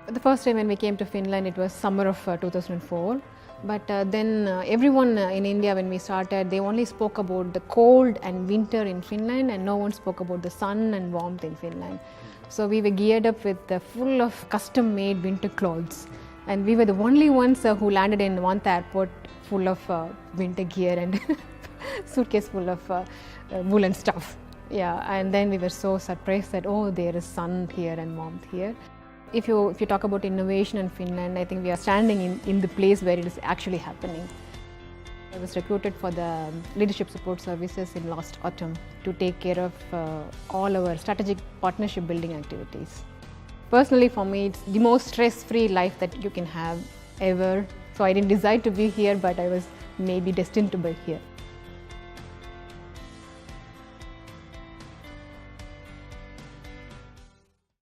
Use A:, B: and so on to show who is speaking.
A: The first time when we came to Finland, it was summer of 2004. But then everyone in India, when we started, they only spoke about the cold and winter in Finland, and no one spoke about the sun and warmth in Finland. So we were geared up with full of custom-made winter clothes, and we were the only ones who landed in Vantaa airport full of winter gear and suitcase full of woolen stuff. Yeah, and then we were so surprised that, oh, there is sun here and warmth here. If you talk about innovation in Finland, I think we are standing in the place where it is actually happening. I was recruited for the leadership support services in last autumn to take care of all our strategic partnership building activities. Personally, for me, it's the most stress-free life that you can have ever. So I didn't decide to be here, but I was maybe destined to be here.